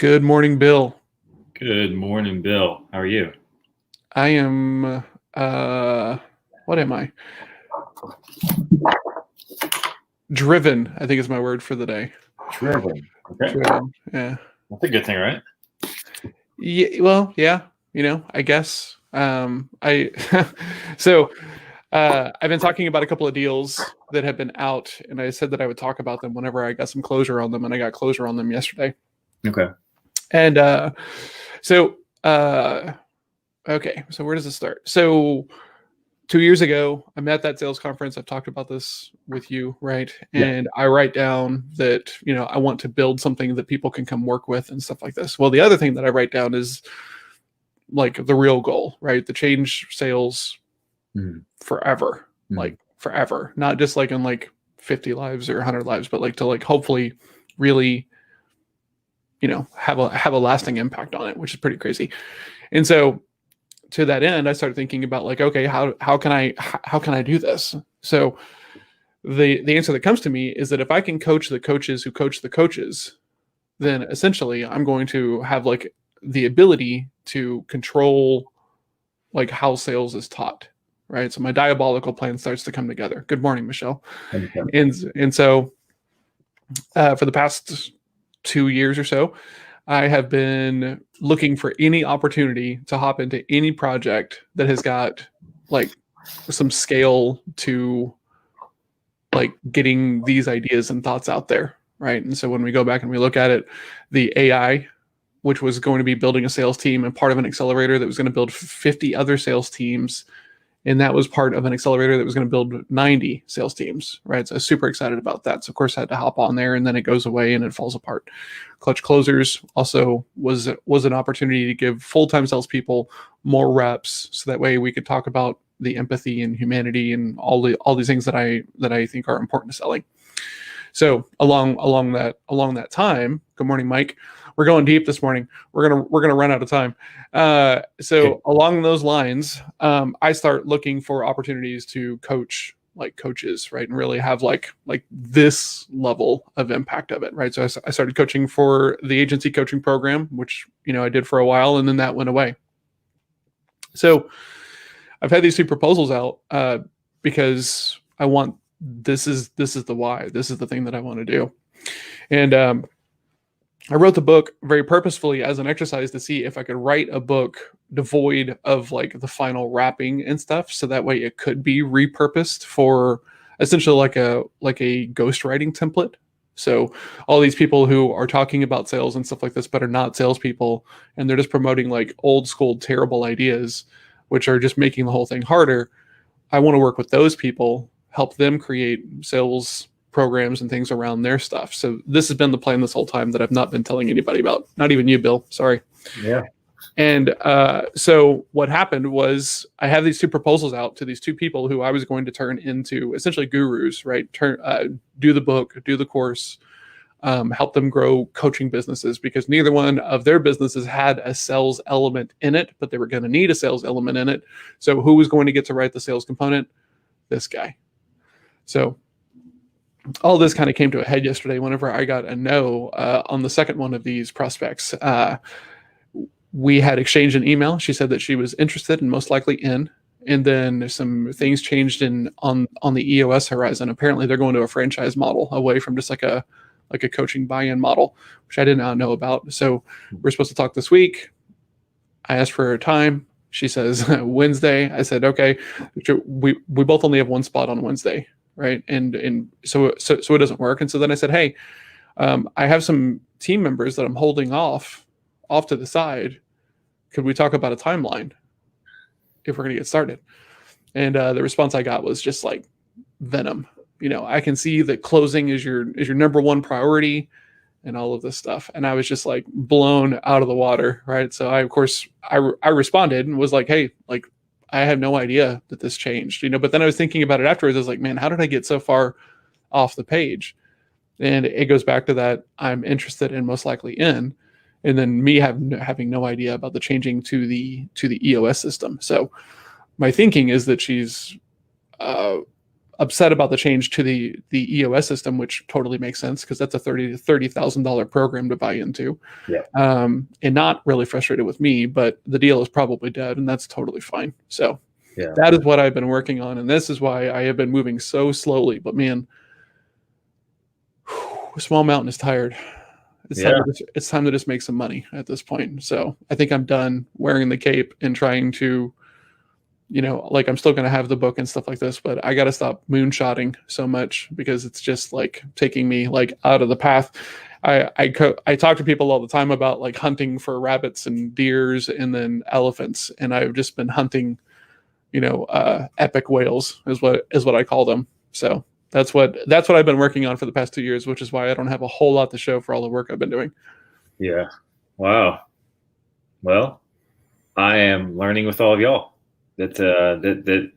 Good morning, Bill. Good morning, Bill. How are you? I am, what am I? Driven, I think is my word for the day. Driven. Okay. Driven, yeah. That's a good thing, right? Yeah, well, yeah, I guess. So I've been talking about a couple of deals that have been out, and I said that I would talk about them whenever I got some closure on them, and I got closure on them yesterday. Okay. And so, okay, so where does it start? So 2 years ago, I'm at that sales conference. I've talked about this with you, right? And I write down that, I want to build something that people can come work with and stuff like this. Well, the other thing that I write down is like the real goal, right? To change sales forever, like forever, not just like in like 50 lives or 100 lives, but like to like hopefully really, have a lasting impact on it, which is pretty crazy. And so to that end, I started thinking about like, okay, how can I do this? So the answer that comes to me is that if I can coach the coaches who coach the coaches, then essentially I'm going to have like the ability to control like how sales is taught, right? So my diabolical plan starts to come together. Good morning, Michelle. And so for the past 2 years or so, I have been looking for any opportunity to hop into any project that has got like some scale to like getting these ideas and thoughts out there, right? And so when we go back and we look at it, the AI, which was going to be building a sales team and part of an accelerator that was going to build 50 other sales teams, and that was part of an accelerator that was going to build 90 sales teams, right? So I was super excited about that. So of course I had to hop on there, and then it goes away and it falls apart. Clutch Closers also was an opportunity to give full-time salespeople more reps, so that way we could talk about the empathy and humanity and all these things that I think are important to selling. So along that time, good morning, Mike. We're going deep this morning. We're gonna run out of time. So along those lines, I start looking for opportunities to coach like coaches, right, and really have like this level of impact of it, right? So I started coaching for the agency coaching program, which I did for a while, and then that went away. So I've had these two proposals out because I want this is the why. This is the thing that I want to do, and I wrote the book very purposefully as an exercise to see if I could write a book devoid of like the final wrapping and stuff, so that way it could be repurposed for essentially like a ghostwriting template. So all these people who are talking about sales and stuff like this, but are not salespeople, and they're just promoting like old school terrible ideas, which are just making the whole thing harder. I want to work with those people, help them create sales programs and things around their stuff. So this has been the plan this whole time that I've not been telling anybody about. Not even you, Bill. Sorry. Yeah. And so what happened was I have these two proposals out to these two people who I was going to turn into essentially gurus, right? Do the book, do the course, help them grow coaching businesses, because neither one of their businesses had a sales element in it, but they were going to need a sales element in it. So who was going to get to write the sales component? This guy. So all this kind of came to a head yesterday whenever I got a no on the second one of these prospects. We had exchanged an email. She said that she was interested and most likely in, and then some things changed on the EOS horizon. Apparently they're going to a franchise model away from just like a coaching buy-in model, which I did not know about. So we're supposed to talk this week. I asked for her time. She says Wednesday. I said, okay, we both only have one spot on Wednesday. Right. And so it doesn't work. And so then I said, hey, I have some team members that I'm holding off to the side. Could we talk about a timeline if we're going to get started? And the response I got was just like venom. I can see that closing is your number one priority and all of this stuff. And I was just like blown out of the water. Right. So I responded and was like, hey, like, I have no idea that this changed, but then I was thinking about it afterwards. I was like, man, how did I get so far off the page? And it goes back to that I'm interested and most likely in, and then me having no idea about the changing to the EOS system. So my thinking is that she's upset about the change to the EOS system, which totally makes sense because that's a $30,000 program to buy into. Yeah. And not really frustrated with me, but the deal is probably dead, and that's totally fine. So Yeah. that is what I've been working on, and this is why I have been moving so slowly. But man, Small Mountain is tired. It's time to just make some money at this point. So I think I'm done wearing the cape and trying to, like I'm still going to have the book and stuff like this, but I got to stop moonshotting so much because it's just like taking me like out of the path. I talk to people all the time about like hunting for rabbits and deers and then elephants, and I've just been hunting, epic whales is what I call them. So that's what I've been working on for the past 2 years, which is why I don't have a whole lot to show for all the work I've been doing. Yeah. Wow. Well, I am learning with all of y'all that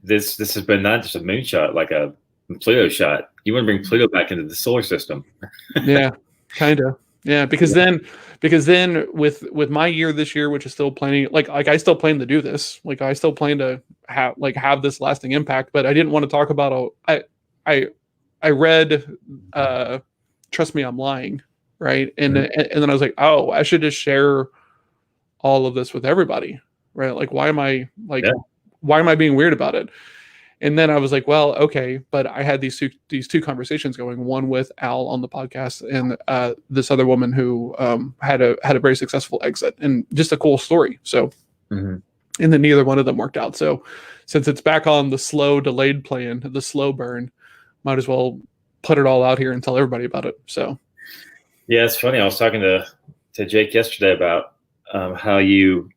this has been not just a moonshot, like a Pluto shot. You want to bring Pluto back into the solar system. Yeah, kind of. Yeah, because then with my year this year, which is still planning, like I still plan to do this. Like I still plan to have this lasting impact, but I didn't want to talk about I read Trust Me, I'm Lying, right? And then I was like, oh, I should just share all of this with everybody, right? Like why am I being weird about it? And then I was like, well, okay, but I had these two conversations going, one with Al on the podcast and this other woman who had a very successful exit and just a cool story. So, and then neither one of them worked out. So since it's back on the slow delayed plan, the slow burn, might as well put it all out here and tell everybody about it. So, yeah, it's funny. I was talking to Jake yesterday about how you,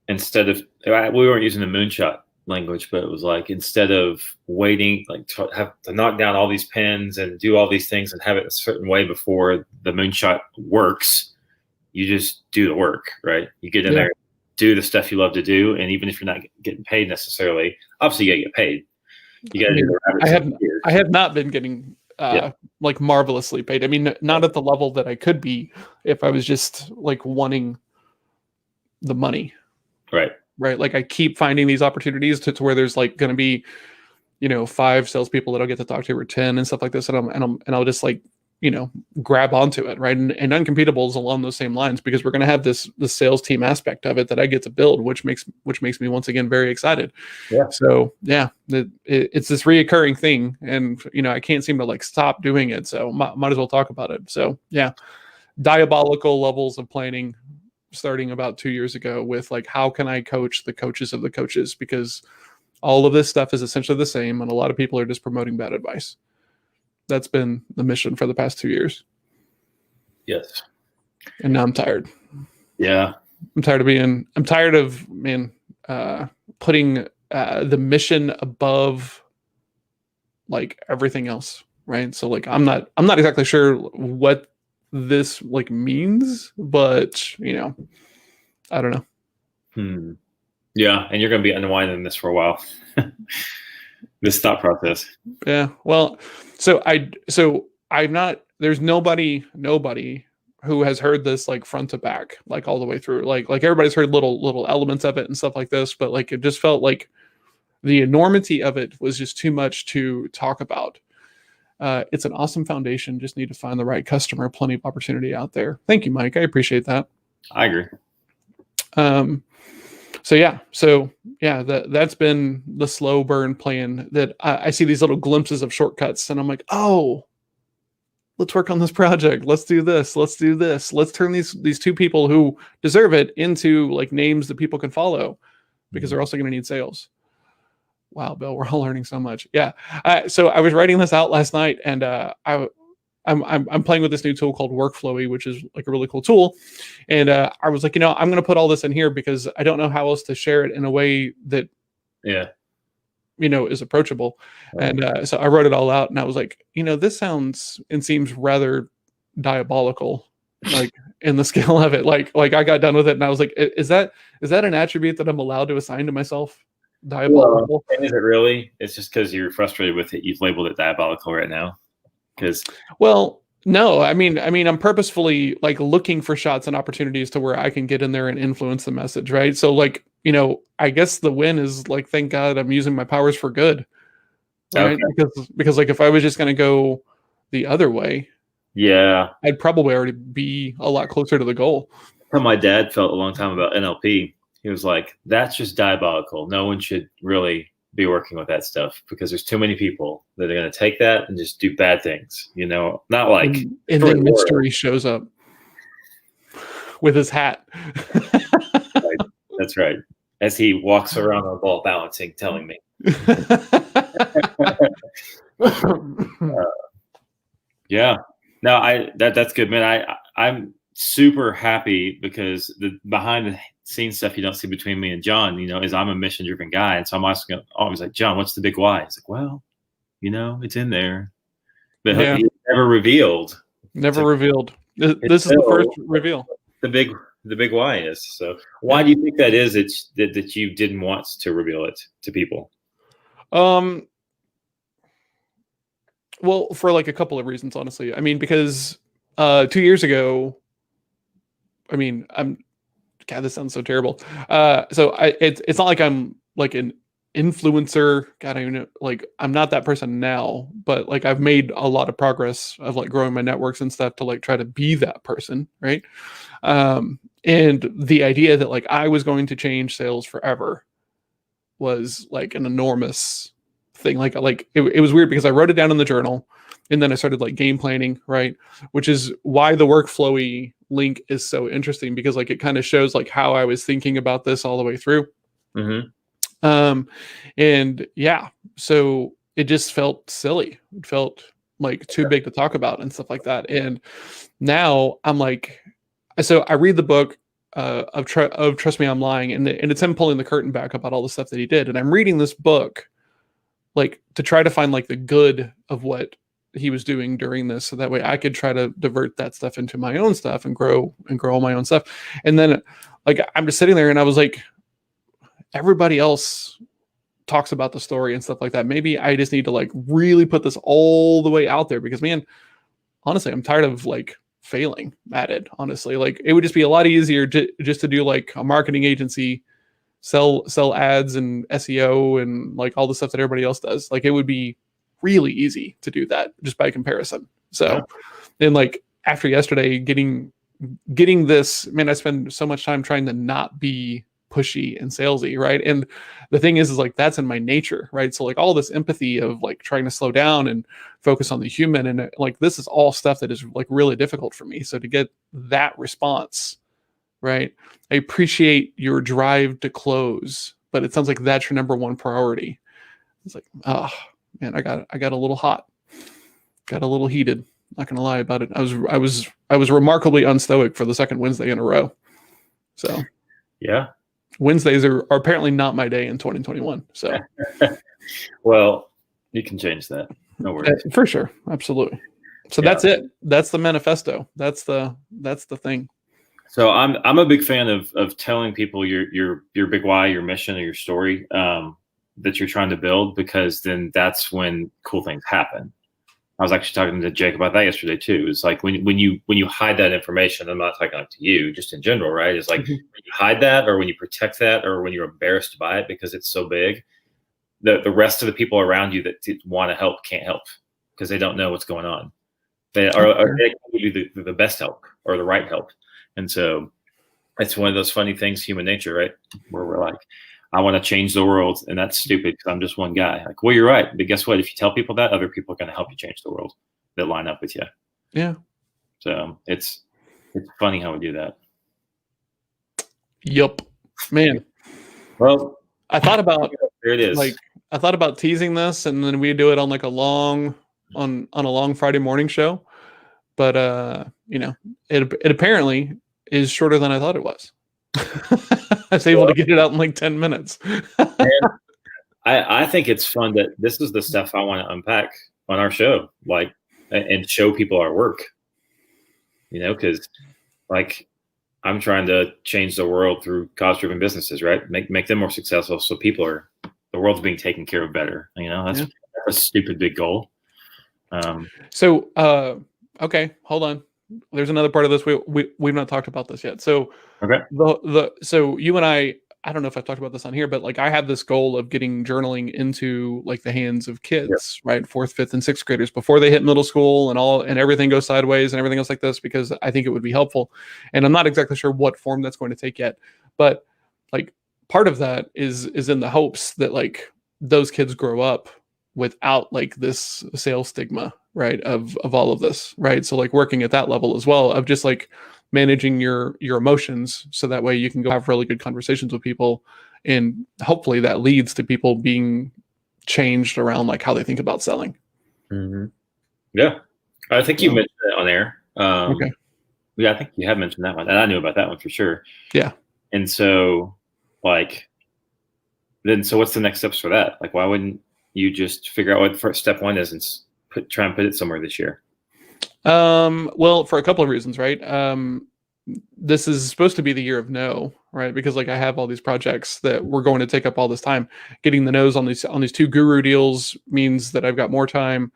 instead of, we weren't using the moonshot language, but it was like, instead of waiting, like to have to knock down all these pins and do all these things and have it a certain way before the moonshot works, you just do the work, right? You get in there, do the stuff you love to do. And even if you're not getting paid necessarily, obviously you gotta get paid. You gotta do the rabbit. I have not been getting like marvelously paid. I mean, not at the level that I could be if I was just like wanting the money. Right. Like I keep finding these opportunities to where there's like going to be, 5 salespeople that I'll get to talk to or 10 and stuff like this. And I'll just like, grab onto it. Right. And Uncompetable is along those same lines because we're going to have the sales team aspect of it that I get to build, which makes me once again very excited. Yeah. So yeah, it's this reoccurring thing and, I can't seem to like stop doing it. So might as well talk about it. So yeah, diabolical levels of planning starting about 2 years ago with like, how can I coach the coaches of the coaches? Because all of this stuff is essentially the same. And a lot of people are just promoting bad advice. That's been the mission for the past 2 years. Yes. And now I'm tired. Yeah. I'm tired of putting the mission above like everything else. Right. So like, I'm not exactly sure what this like means, but I don't know. Yeah. And you're going to be unwinding this for a while. This thought process. Yeah. Well, there's nobody who has heard this like front to back, like all the way through, like everybody's heard little elements of it and stuff like this, but like, it just felt like the enormity of it was just too much to talk about. It's an awesome foundation. Just need to find the right customer. Plenty of opportunity out there. Thank you, Mike. I appreciate that. I agree. So that's been the slow burn plan that I see these little glimpses of shortcuts and I'm like, oh, let's work on this project. Let's do this. Let's do this. Let's turn these 2 people who deserve it into like names that people can follow because they're also going to need sales. Wow, Bill, we're all learning so much. Yeah. So I was writing this out last night and I'm playing with this new tool called Workflowy, which is like a really cool tool. And I was like, I'm going to put all this in here because I don't know how else to share it in a way that, is approachable. Right. And so I wrote it all out and I was like, this sounds and seems rather diabolical, like in the scale of it. Like I got done with it and I was like, is that an attribute that I'm allowed to assign to myself? Diabolical. Well, is it really? It's just because you're frustrated with it. You've labeled it diabolical right now. No, I mean, I'm purposefully like looking for shots and opportunities to where I can get in there and influence the message. Right. So like, I guess the win is like, thank God I'm using my powers for good. right? Okay. Because like if I was just going to go the other way, Yeah. I'd probably already be a lot closer to the goal. How my dad felt a long time about NLP. He was like, "That's just diabolical. No one should really be working with that stuff because there's too many people that are going to take that and just do bad things. You know, not like And then Mystery shows up with his hat. Right. That's right. As he walks around on ball balancing, telling me. Yeah. No, that's good, man. I'm super happy because the behind the scenes stuff you don't see between me and John, is I'm a mission driven guy. And so I'm always like, John, what's the big why? He's like, well, it's in there. But Yeah. he never revealed. Never revealed. This is the first reveal. The big why is. So why do you think that is that you didn't want to reveal it to people? Well, for like a couple of reasons, honestly. I mean, because 2 years ago, I mean, God, this sounds so terrible. So it's not like I'm like an influencer. God, I don't even know, like I'm not that person now, but like I've made a lot of progress of like growing my networks and stuff to like try to be that person, right? And the idea that like I was going to change sales forever was like an enormous thing. Like it was weird because I wrote it down in the journal and then I started like game planning, right? Which is why the workflowy link is so interesting because like it kind of shows like how I was thinking about this all the way through. Mm-hmm. And yeah, so it just felt silly. It felt like too big to talk about and stuff like that. And now I'm like, so I read the book of Trust Me, I'm Lying, and it's him pulling the curtain back about all the stuff that he did. And I'm reading this book like to try to find like the good of what he was doing during this, so that way I could try to divert that stuff into my own stuff and grow all my own stuff. And then like I'm just sitting there and I was like, everybody else talks about the story and stuff like that. Maybe I just need to like really put this all the way out there because man, honestly, I'm tired of like failing at it. Honestly, like it would just be a lot easier just to do like a marketing agency, sell ads and SEO and like all the stuff that everybody else does. Like it would be really easy to do that just by comparison. So, and like after yesterday, getting this, man, I spend so much time trying to not be pushy and salesy, right? And the thing is like that's in my nature, right? So like all this empathy of like trying to slow down and focus on the human, and like this is all stuff that is like really difficult for me. So to get that response, right? I appreciate your drive to close, but it sounds like that's your number one priority. It's like, oh man, I got a little hot, got a little heated. Not gonna lie about it. I was remarkably unstoic for the second Wednesday in a row. So yeah. Wednesdays are apparently not my day in 2021. So, well, you can change that. No worries. For sure, absolutely. So that's it. That's the manifesto. That's the thing. So I'm a big fan of telling people your big why, your mission, or your story that you're trying to build, because then that's when cool things happen. I was actually talking to Jake about that yesterday too. It's like when you hide that information, I'm not talking like to you, just in general, right? It's like when you hide that, or when you protect that, or when you're embarrassed by it because it's so big, the rest of the people around you that want to help can't help because they don't know what's going on. They can't give you the best help or the right help. And so it's one of those funny things, human nature, right? Where we're like, I want to change the world, and that's stupid because I'm just one guy. Like, well, you're right. But guess what? If you tell people that, other people are going to help you change the world that line up with you. Yeah. So it's funny how we do that. Yup. Man. Well, I thought about there it is. Like I thought about teasing this and then we do it on like a long Friday morning show. But it apparently is shorter than I thought it was. I was able to get it out in like 10 minutes. I think it's fun that this is the stuff I want to unpack on our show, like, and show people our work, because like I'm trying to change the world through cause-driven businesses, right? Make them more successful. So the world's being taken care of better. That's a stupid big goal. Okay, hold on. There's another part of this. We've not talked about this yet. So okay. So you and I I don't know if I've talked about this on here, but like I have this goal of getting journaling into like the hands of Yeah. kids, right? Fourth, fifth, and sixth graders before they hit middle school and everything goes sideways and everything else like this, because I think it would be helpful. And I'm not exactly sure what form that's going to take yet, but like part of that is in the hopes that like those kids grow up without like this sales stigma, right? Of all of this, right? So like working at that level as well of just like managing your emotions so that way you can go have really good conversations with people, and hopefully that leads to people being changed around like how they think about selling. Mm-hmm. Yeah, I think you mentioned it on air. Okay. Yeah, I think you have mentioned that one, and I knew about that one for sure. Yeah. And so, like, then so what's the next steps for that? Like, why wouldn't you just figure out what first step one is and try and put it somewhere this year? Well, for a couple of reasons, right? This is supposed to be the year of no, right? Because like I have all these projects that we're going to take up all this time. Getting the no's on these two guru deals means that I've got more time.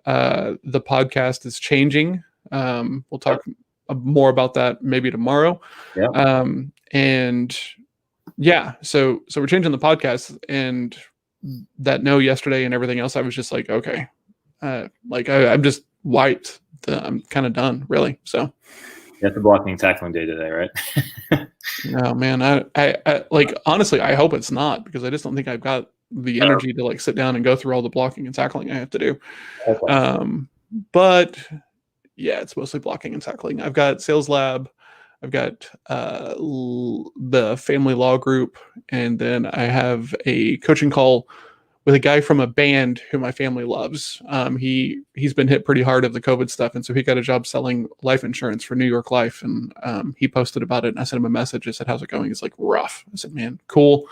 The podcast is changing. We'll talk more about that maybe tomorrow. Yeah. And yeah, so we're changing the podcast, and that no yesterday and everything else, I was just like, okay, like I'm just wiped. I'm kind of done, really. So That's the blocking and tackling day today, right? no, man, I like honestly, I hope it's not, because I just don't think I've got the energy to like sit down and go through all the blocking and tackling I have to do. Okay. But yeah, it's mostly blocking and tackling. I've got sales lab, I've got the family law group, and then I have a coaching call with a guy from a band who my family loves. He's been hit pretty hard of the COVID stuff, and so he got a job selling life insurance for New York Life, and he posted about it, and I sent him a message. I said, "How's it going?" He's like, "Rough." I said, "Man, cool.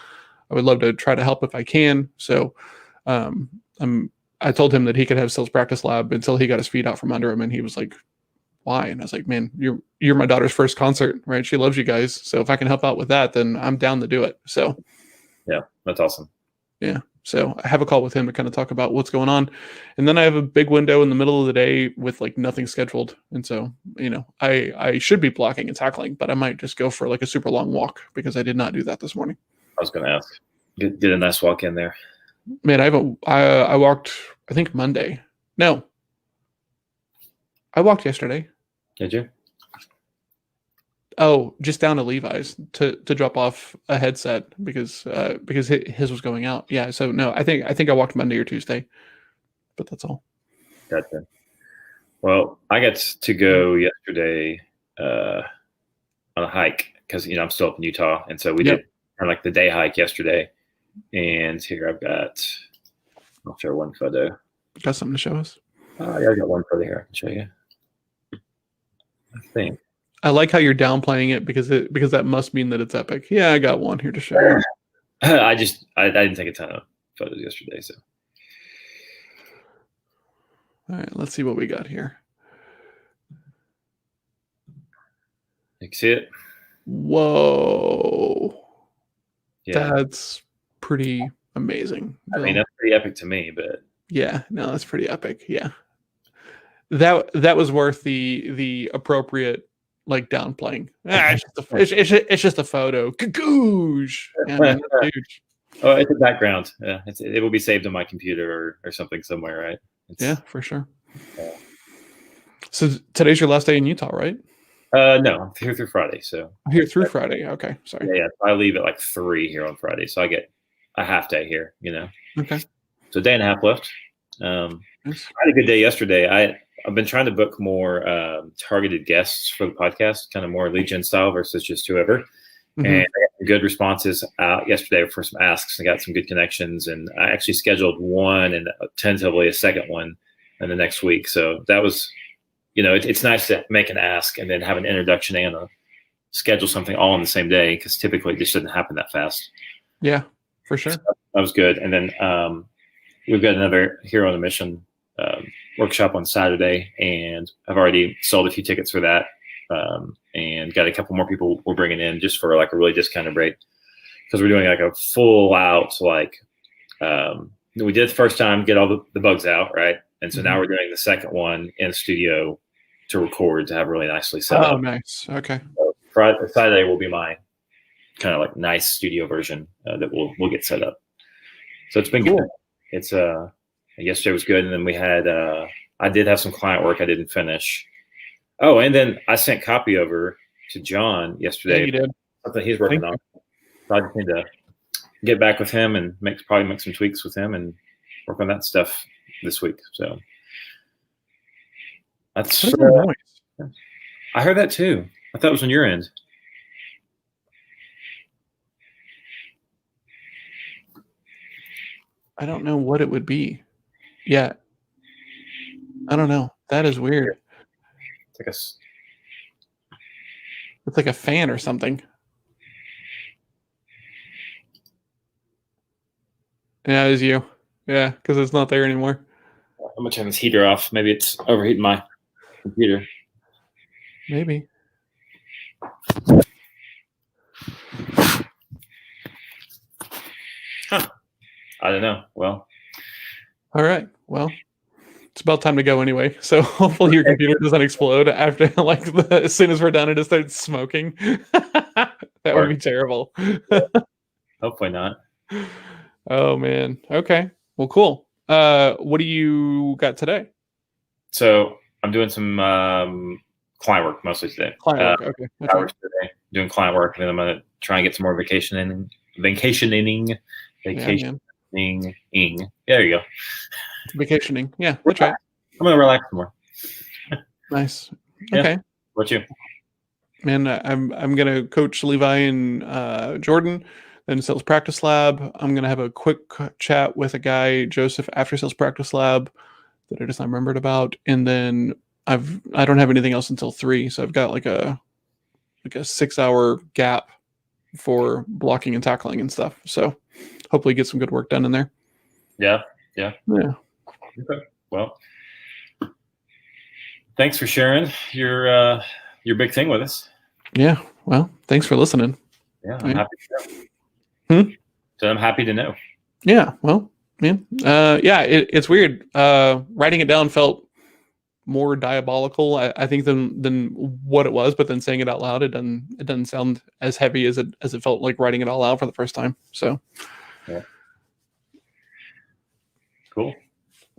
I would love to try to help if I can." So I told him that he could have sales practice lab until he got his feet out from under him, and he was like, "Why?" And I was like, "Man, you're my daughter's first concert, right? She loves you guys. So if I can help out with that, then I'm down to do it." So yeah, that's awesome. Yeah. So I have a call with him to kind of talk about what's going on. And then I have a big window in the middle of the day with like nothing scheduled. And so, I should be blocking and tackling, but I might just go for like a super long walk, because I did not do that this morning. I was going to ask. Get a nice walk in there. Man, I walked, I think Monday. No, I walked yesterday. Did you? Oh, just down to Levi's to drop off a headset because his was going out. Yeah. So no, I think I walked Monday or Tuesday, but that's all. Gotcha. Well, I got to go yesterday on a hike because I'm still up in Utah, and so we did kind of like the day hike yesterday. And here I'll share one photo. Got something to show us? Yeah, I got one photo here I can show you. I think. I like how you're downplaying it because that must mean that it's epic. Yeah, I got one here to show you. I didn't take a ton of photos yesterday, so. All right, let's see what we got here. You can see it? Whoa. Yeah. That's pretty amazing. I mean, that's pretty epic to me, but. Yeah, no, that's pretty epic. Yeah. That was worth the appropriate like downplaying. It's just a photo. Gagoosh. Yeah, man, that's huge. Oh, it's a background. Yeah, it will be saved on my computer or something somewhere, right? Yeah, for sure. Yeah. So today's your last day in Utah, right? No, I'm here through Friday. So here through Friday. Okay, sorry. Yeah, I leave at like 3 here on Friday, so I get a half day here. Okay. So a day and a half left. Nice. I had a good day yesterday. I've been trying to book more targeted guests for the podcast, kind of more lead gen style versus just whoever. Mm-hmm. And I got some good responses out yesterday for some asks. I got some good connections, and I actually scheduled one and tentatively a second one in the next week. So that was, it's nice to make an ask and then have an introduction and schedule something all on the same day, because typically it just doesn't happen that fast. Yeah, for sure. So that was good. And then we've got another Hero on a Mission workshop on Saturday, and I've already sold a few tickets for that, and got a couple more people we're bringing in just for like a really discounted rate, because we're doing like a full out we did the first time, get all the bugs out, right? And so now we're doing the second one in the studio to record, to have really nicely set up. Oh, nice. Okay. So Saturday will be my kind of like nice studio version that we'll get set up. So it's been Cool. good. It's yesterday was good, and then we had I did have some client work I didn't finish. Oh, and then I sent copy over to John Yeah, yesterday. you did. Something he's working on. So I just need to get back with him and probably make some tweaks with him and work on that stuff this week. So that's What is that noise? I heard that too. I thought it was on your end. I don't know what it would be. Yeah. I don't know. That is weird. It's like a fan or something. Yeah, it was you. Yeah, because it's not there anymore. I'm gonna turn this heater off. Maybe it's overheating my computer. Maybe. Huh. I don't know. Well. All right. Well, it's about time to go anyway. So hopefully your computer doesn't explode after as soon as we're done, it just starts smoking. That would be terrible. Hopefully not. Oh man. Okay. Well, cool. What do you got today? So I'm doing some client work mostly today. Client work. Okay. Hours today, doing client work, and then I'm gonna try and get some more vacationing. There you go. Vacationing. Yeah, that's right. I'm gonna relax more. Nice. Okay. What you? Man, I'm gonna coach Levi and Jordan, then sales practice lab. I'm gonna have a quick chat with a guy, Joseph, after sales practice lab that I just remembered about, and then I don't have anything else until 3, so I've got like a 6-hour gap for blocking and tackling and stuff. So hopefully get some good work done in there. Yeah. Okay. Well, thanks for sharing your big thing with us. Yeah. Well, thanks for listening. Yeah, I'm happy to know. So I'm happy to know. Yeah. Well, man. Yeah, it's weird. Writing it down felt more diabolical, I think, than what it was, but then saying it out loud, it doesn't sound as heavy as it felt like writing it all out for the first time. So yeah.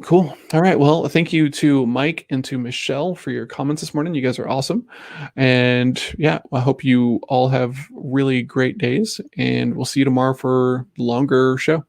Cool. All right. Well, thank you to Mike and to Michelle for your comments this morning. You guys are awesome. And yeah, I hope you all have really great days, and we'll see you tomorrow for a longer show.